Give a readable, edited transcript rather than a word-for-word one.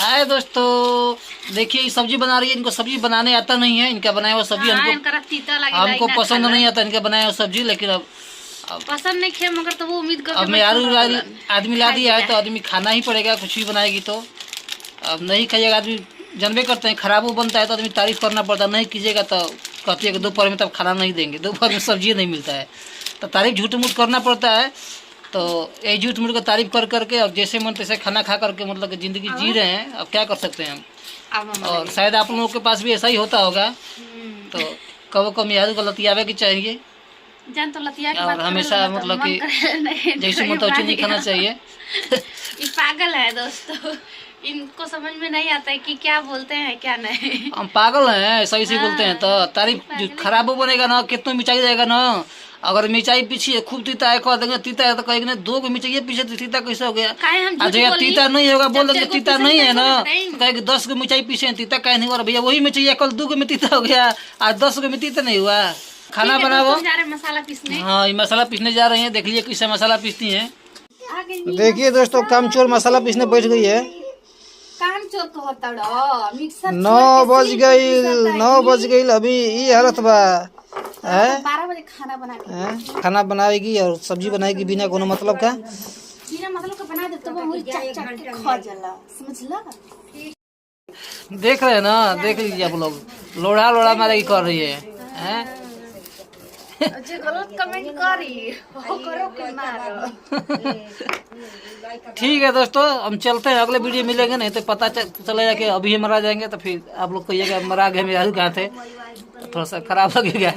हाय दोस्तों, देखिए ये सब्जी बना रही है। इनको सब्जी बनाने आता नहीं है। इनका बनाया हुआ सब्जी हमको पसंद नहीं आता। इनका बनाया हुआ सब्जी, लेकिन अब पसंद नहीं खे मगर तो वो उम्मीद करके अब मैं आदमी ला दिया है तो आदमी खाना ही पड़ेगा। कुछ भी बनाएगी तो अब नहीं खाइएगा आदमी, जानबे करते हैं खराब वो बनता है तो आदमी तारीफ करना पड़ता है। नहीं कीजिएगा तो कहती है कि दोपहर में तब खाना नहीं देंगे, दोपहर में सब्जी नहीं मिलता है तो तारीफ झूठ मूठ करना पड़ता है। तो ये झूठ मूठ का तारीफ कर करके अब जैसे मन तैसे खाना खा करके मतलब कि ज़िंदगी जी रहे हैं। अब क्या कर सकते हैं हम। और शायद आप लोगों के पास भी ऐसा ही होता होगा। तो कब कब याद को लतियावे की चाहिए जान तो लतिया की और हमेशा मतलब कि जैसे मन तो नहीं खाना चाहिए। ये पागल है दोस्तों, इनको समझ में नहीं आता है कि क्या बोलते हैं क्या नहीं। हम पागल हैं, सही से बोलते हैं तो तारीफ खराब बनेगा ना, कितना मिर्चाई रहेगा ना। अगर मिर्चाई पीछे खूब तीता है कह देंगे तीता है तो कहेंगे ना दो को मिर्चाई पीछे तीता कैसे हो गया। अगर तीता नहीं होगा बोल देंगे तीता नहीं है ना, कहेंगे 10 को मिर्चाई पीछे तीता कहीं नहीं हुआ भैया, वही मिर्चाई कल 2 को में तीता हो गया, आज 10 को में तीता नहीं हुआ। खाना बनाओ। मसाला पीसने, हाँ ये मसाला पीसने जा रहे हैं। देख लीजिए किससे मसाला पीसती है। देखिए दोस्तों कामचोर मसाला पीसने बैठ गई है। काम चोर को होता डो मिक्सर 9 बज गई अभी ये हालत बा है। 12 बजे खाना बना के खाना बनाएगी और सब्जी बनाएगी बिना कोनो मतलब का। बिना मतलब का बना दे तो वो मुझे चट चट के खा जाला, समझला। देख रहे हैं ना, देख लीजिए आप लोग लोढ़ा लोढ़ा मारे कर रही है हैं? जे गलत कमेंट करी हो करो के मारो। ठीक है दोस्तों, हम चलते हैं। अगले वीडियो मिलेंगे नहीं तो पता चलेगा कि अभी हम मरा जाएंगे तो फिर आप लोग कहिएगा मरा गए, मेरे कहाँ थे, थोड़ा सा खराब लगेगा।